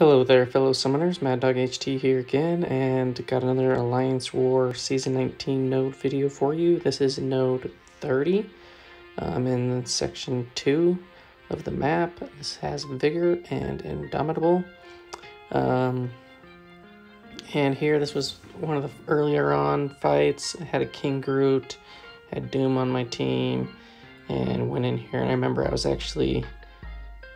Hello there, fellow summoners. Mad Dog HT here again, and got another Alliance War Season 19 node video for you. This is node 30. I'm in section 2 of the map. This has VIgor and Indomitable. And here, this was one of the earlier on fights. I had a King Groot, had Doom on my team, and went in here. And I remember I was actually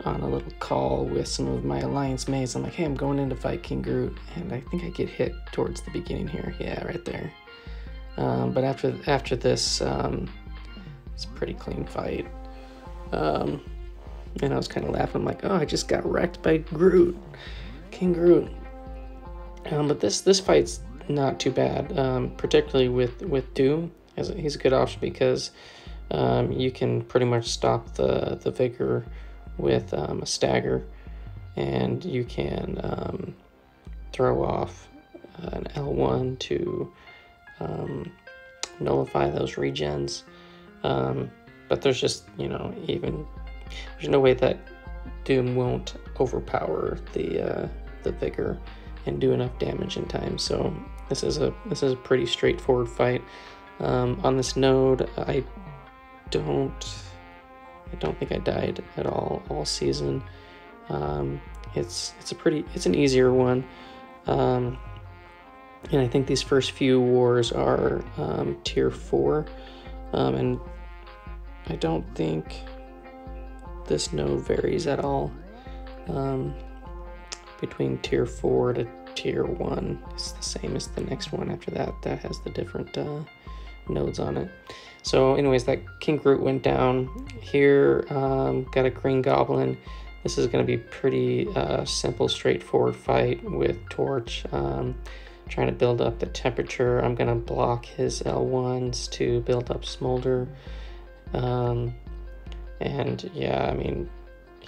on a little call with some of my Alliance mates. I'm like, hey, I'm going in to fight King Groot, and I think I get hit towards the beginning here. Yeah, right there. But after this, it's a pretty clean fight. And I was kind of laughing. I'm like, oh, I just got wrecked by Groot, King Groot. But this fight's not too bad, particularly with Doom. He's a good option because you can pretty much stop the VIgor with a stagger, and you can throw off an L1 to nullify those regens. But there's just, there's no way that Doom won't overpower the VIgor and do enough damage in time. So this is a pretty straightforward fight. On this node, I don't think I died at all season. It's an easier one, and I think these first few wars are tier 4, and I don't think this node varies at all between tier 4 to tier 1. It's the same as the next one after that has the different nodes on it. So anyways, that King Groot went down. Here, got a green Goblin. This is going to be pretty simple, straightforward fight with Torch. Trying to build up the temperature. I'm going to block his L1s to build up Smolder. And yeah, I mean,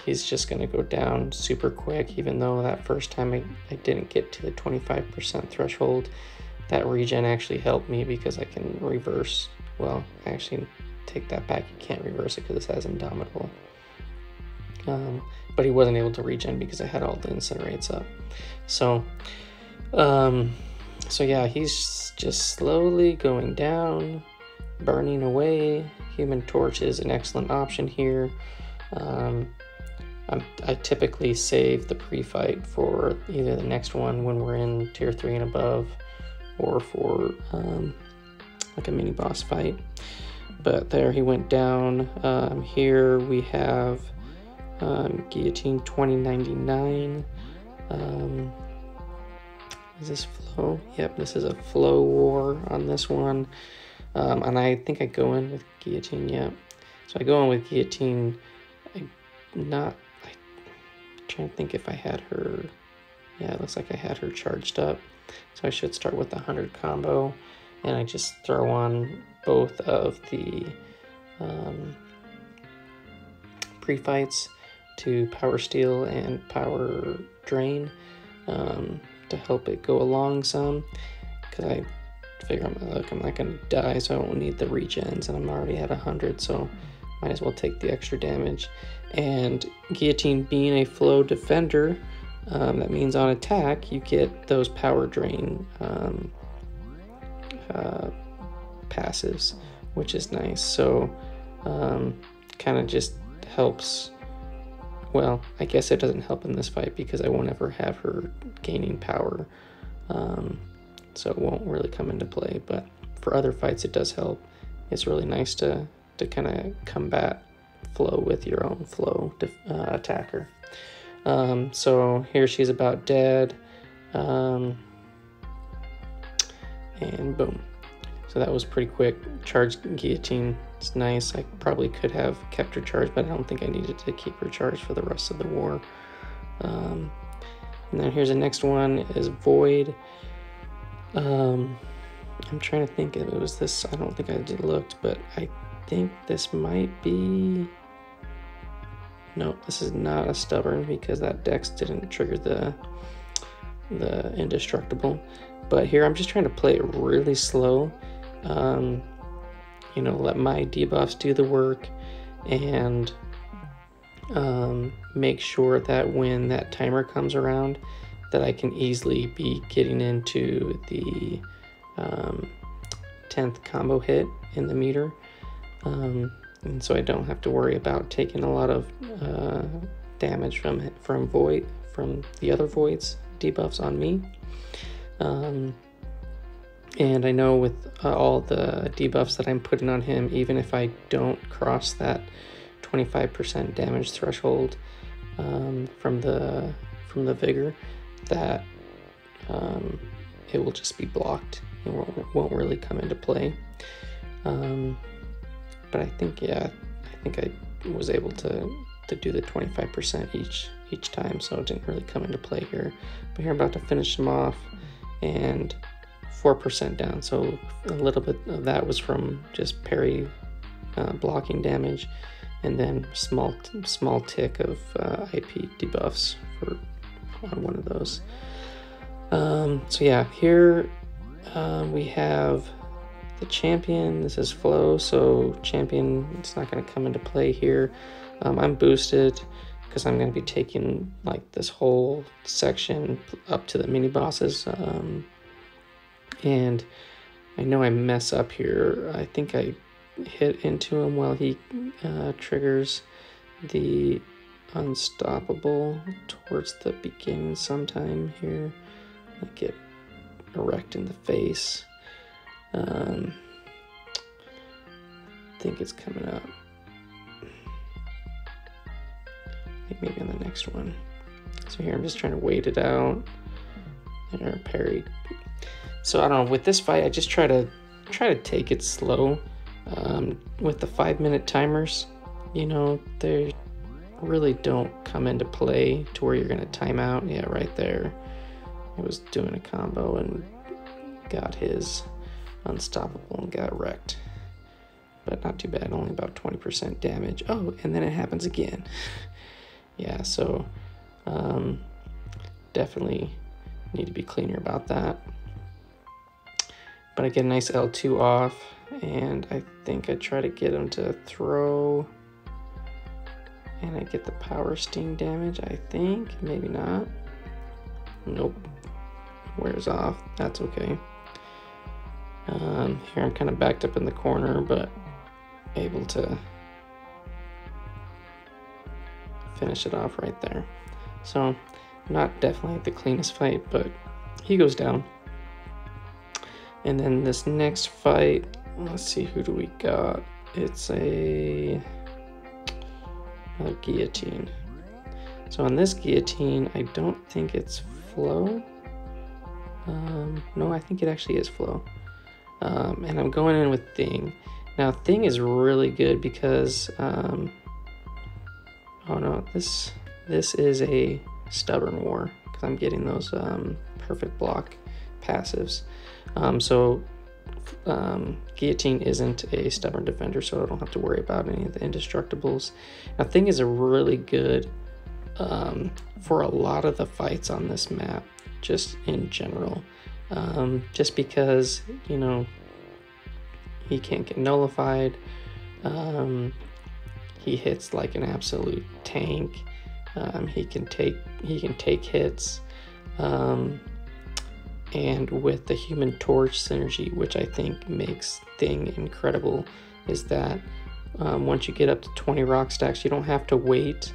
he's just going to go down super quick, even though that first time I didn't get to the 25% threshold. That regen actually helped me because I can reverse. Well, actually, take that back. You can't reverse it because this has Indomitable. But he wasn't able to regen because I had all the incinerates up. So yeah, he's just slowly going down, burning away. Human Torch is an excellent option here. I typically save the pre-fight for either the next one when we're in tier 3 and above, or for like a mini boss fight. But there, he went down. Here we have Guillotine 2099. Is this flow? Yep, this is a flow war on this one. And I think I go in with Guillotine, yeah. So I go in with Guillotine. I'm trying to think if I had her. Yeah, it looks like I had her charged up. So I should start with the 100 combo, and I just throw on both of the pre-fights to power steal and power drain to help it go along some, because I figure I'm not going to die, so I won't need the regens, and I'm already at 100, so might as well take the extra damage. And Guillotine being a flow defender, that means on attack you get those power drain passives, which is nice. So kind of just helps. Well, I guess it doesn't help in this fight because I won't ever have her gaining power, so it won't really come into play. But for other fights it does help. It's really nice to kind of combat flow with your own flow attacker. So here she's about dead, and boom. So that was pretty quick. Charged Guillotine, it's nice. I probably could have kept her charged, but I don't think I needed to keep her charged for the rest of the war. And then here's the next one is Void. I'm trying to think if it was this. I don't think I looked, but I think this might be. No, this is not a stubborn because that dex didn't trigger the indestructible. But here I'm just trying to play it really slow. Let my debuffs do the work, and make sure that when that timer comes around that I can easily be getting into the 10th combo hit in the meter, and so I don't have to worry about taking a lot of damage from the other voids debuffs on me. And I know with all the debuffs that I'm putting on him, even if I don't cross that 25% damage threshold from the VIgor, that it will just be blocked. It won't really come into play. But I think, yeah, I think I was able to do the 25% each time, so it didn't really come into play here. But here I'm about to finish him off, and 4% down, so a little bit of that was from just parry blocking damage, and then small tick of IP debuffs on one of those. So yeah, here we have the champion. This is flow, so champion, it's not going to come into play here. I'm boosted because I'm going to be taking like this whole section up to the mini bosses, and I know I mess up here. I think I hit into him while he triggers the unstoppable towards the beginning sometime here. I get erect in the face. I think it's coming up. I think maybe on the next one. So here I'm just trying to wait it out. There, parry. So I don't know, with this fight I just try to take it slow. With the 5-minute timers, you know, they really don't come into play to where you're gonna time out. Yeah, right there. It was doing a combo and got his unstoppable and got wrecked. But not too bad, only about 20% damage. Oh, and then it happens again. Yeah, so definitely need to be cleaner about that. But I get a nice L2 off, and I think I try to get him to throw, and I get the power sting damage, I think. Maybe not. Nope. Wears off. That's okay. Here I'm kind of backed up in the corner, but able to finish it off right there. So not definitely the cleanest fight, but he goes down. And then this next fight, let's see, who do we got? It's another guillotine. So on this guillotine, I don't think it's flow. No, I think it actually is flow. And I'm going in with Thing. Now Thing is really good because oh no, this is a stubborn war because I'm getting those perfect block passives. So Guillotine isn't a stubborn defender, so I don't have to worry about any of the indestructibles. Now Thing is a really good for a lot of the fights on this map, just in general, just because, you know, he can't get nullified. He hits like an absolute tank. He can take hits, and with the Human Torch synergy, which I think makes Thing incredible, is that once you get up to 20 rock stacks, you don't have to wait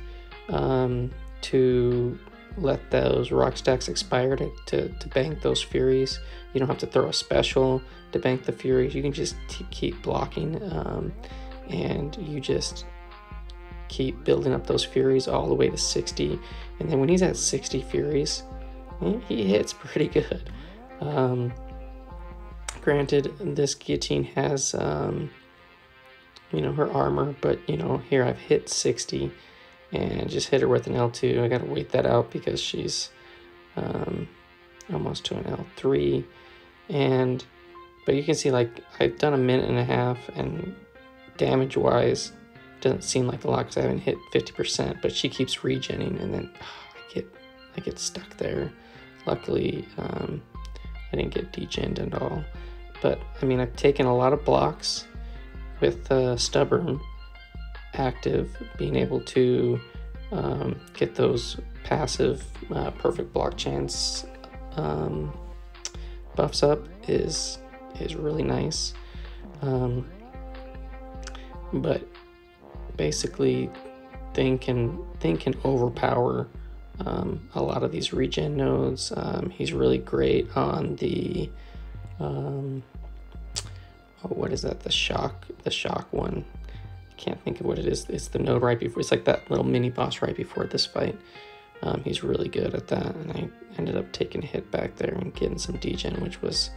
to let those rock stacks expire to bank those furies. You don't have to throw a special to bank the furies. You can just keep blocking, and you just keep building up those furies all the way to 60. And then when he's at 60 furies, he hits pretty good. Granted, this guillotine has you know, her armor, but you know, here I've hit 60 and just hit her with an L2. I gotta wait that out because she's almost to an L3. But you can see, like, I've done 1.5 minutes, and damage wise doesn't seem like a lot because I haven't hit 50%, but she keeps regenning, and then I get stuck there. Luckily I didn't get degened at all, but I mean, I've taken a lot of blocks with stubborn active, being able to get those passive perfect block chance buffs up is really nice. But basically Thing can overpower a lot of these regen nodes. He's really great on the what is that? The shock one. I can't think of what it is. It's the node right before. It's like that little mini boss right before this fight. He's really good at that, and I ended up taking a hit back there and getting some degen, which was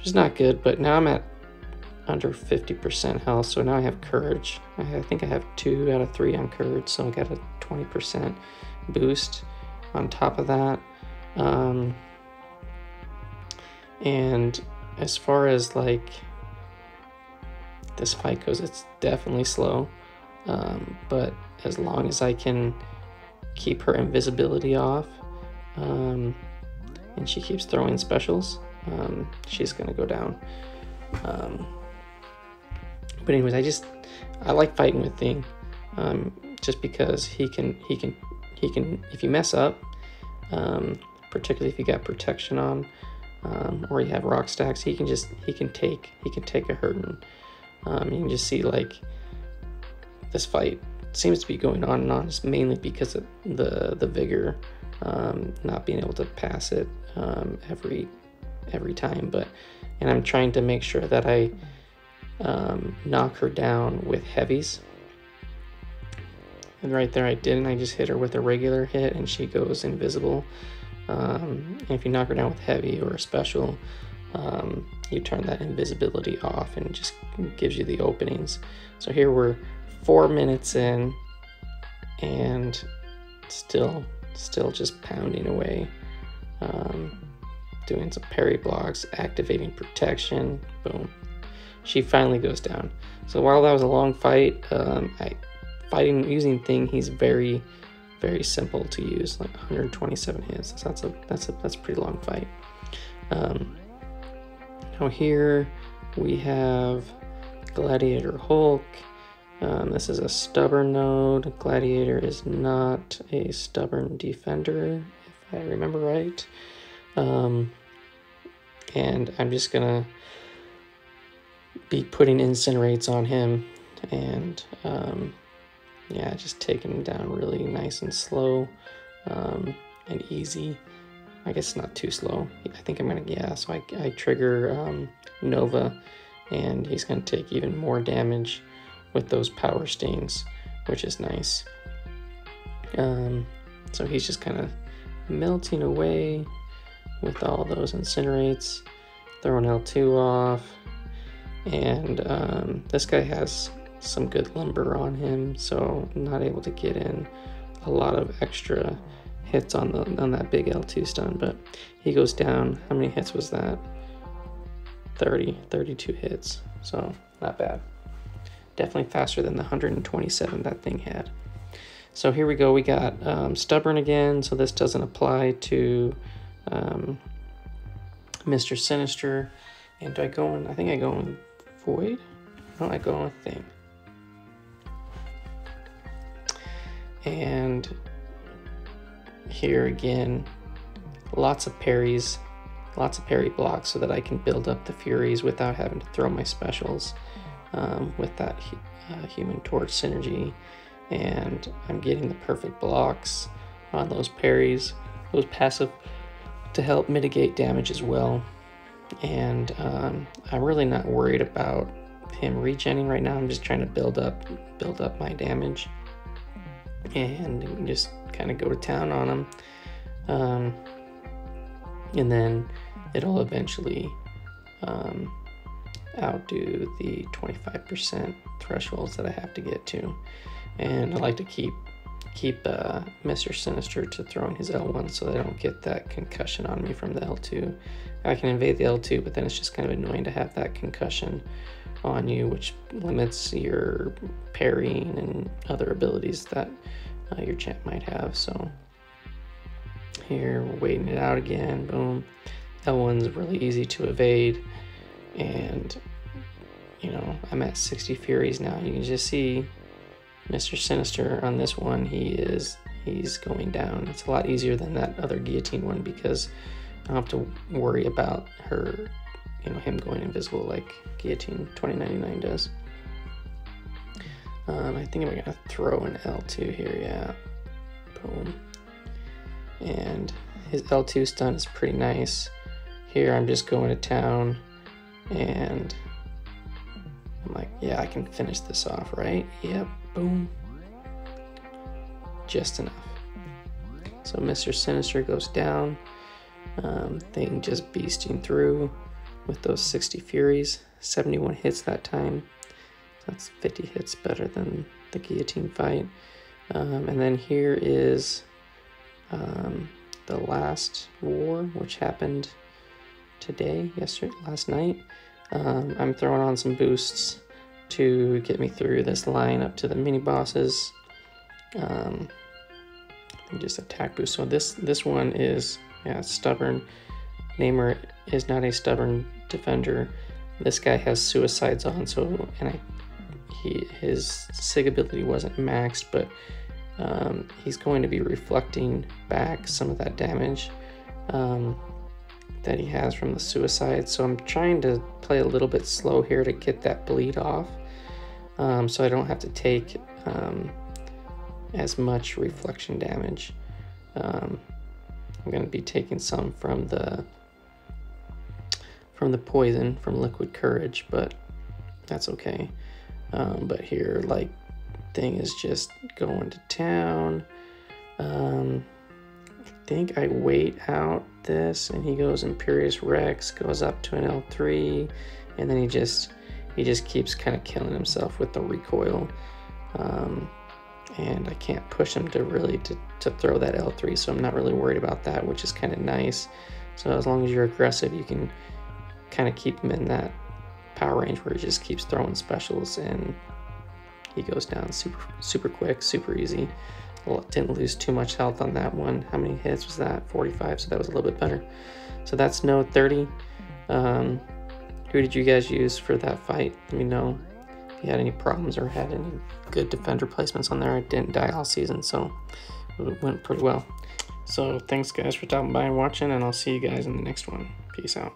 just not good. But now I'm at under 50% health, so now I have courage. I think I have 2 out of 3 on courage, so I got a 20% boost on top of that. And as far as like this fight goes, it's definitely slow, but as long as I can keep her invisibility off, and she keeps throwing specials, she's gonna go down. But anyways, I like fighting with Thing, just because he can if you mess up, particularly if you got protection on, or you have rock stacks, he can take a hurting. You can just see like this fight seems to be going on and on. It's mainly because of the VIgor not being able to pass it every time. And I'm trying to make sure that I knock her down with heavies. And right there I didn't. I just hit her with a regular hit and she goes invisible. And if you knock her down with heavy or a special, you turn that invisibility off and it just gives you the openings. So here we're 4 minutes in and still just pounding away, doing some parry blocks, activating protection, boom. She finally goes down. So while that was a long fight, using Thing, he's very, very simple to use, like 127 hits. So that's a pretty long fight. Now here we have Gladiator Hulk. This is a stubborn node. Gladiator is not a stubborn defender, if I remember right. And I'm just gonna be putting incinerates on him, and yeah, just taking him down really nice and slow, and easy. I guess not too slow. I think I'm gonna, yeah, so I trigger Nova, and he's gonna take even more damage with those power stings, which is nice. So he's just kind of melting away with all those incinerates, throwing L2 off, and this guy has some good lumber on him, so I'm not able to get in a lot of extra hits on that big L2 stun, but he goes down. How many hits was that? 32 hits, so not bad. Definitely faster than the 127 that Thing had. So here we go. We got stubborn again, so this doesn't apply to Mr. Sinister. And do I go in? I think I go in Void. No, I go in Thing. And here again, lots of parries, lots of parry blocks so that I can build up the Furies without having to throw my specials with that Human Torch synergy. And I'm getting the perfect blocks on those parries, those passive, to help mitigate damage as well. And I'm really not worried about him regenning right now. I'm just trying to build up my damage and just kind of go to town on him, and then it'll eventually outdo the 25% thresholds that I have to get to. And I like to keep Mr. Sinister to throwing his L1 so that I don't get that concussion on me from the L2. I can invade the L2, but then it's just kind of annoying to have that concussion on you, which limits your parrying and other abilities that your champ might have. So here we're waiting it out again. Boom. L1's really easy to evade, and you know, I'm at 60 Furies now. You can just see Mr. Sinister on this one, he's going down. It's a lot easier than that other Guillotine one because I don't have to worry about her, him going invisible like Guillotine 2099 does. I think I'm gonna throw an L2 here, yeah. Boom. And his L2 stun is pretty nice. Here I'm just going to town and I'm like, yeah, I can finish this off, right? Yep, boom. Just enough. So Mr. Sinister goes down. Thing just beasting through with those 60 Furies. 71 hits that time. That's 50 hits better than the Guillotine fight. And then here is the last war, which happened last night. I'm throwing on some boosts to get me through this line up to the mini bosses. Just attack boost. So this one is stubborn. Namor is not a stubborn defender. This guy has suicides on, so his sig ability wasn't maxed, but he's going to be reflecting back some of that damage that he has from the suicide. So I'm trying to play a little bit slow here to get that bleed off, so I don't have to take as much reflection damage. I'm going to be taking some from the poison from Liquid Courage, but that's okay. But here, like, thing is just going to town. I think I wait out this, and he goes Imperious Rex, goes up to an L3, and then he just keeps kind of killing himself with the recoil. And I can't push him to throw that L3, so I'm not really worried about that, which is kind of nice. So as long as you're aggressive, you can kind of keep him in that power range where he just keeps throwing specials, and he goes down super quick, super easy. Well, didn't lose too much health on that one. How many hits was that? 45, so that was a little bit better. So that's node 30. Who did you guys use for that fight? Let me know if you had any problems or had any good defender placements on there. I didn't die all season, so it went pretty well. So thanks guys for stopping by and watching, and I'll see you guys in the next one. Peace out.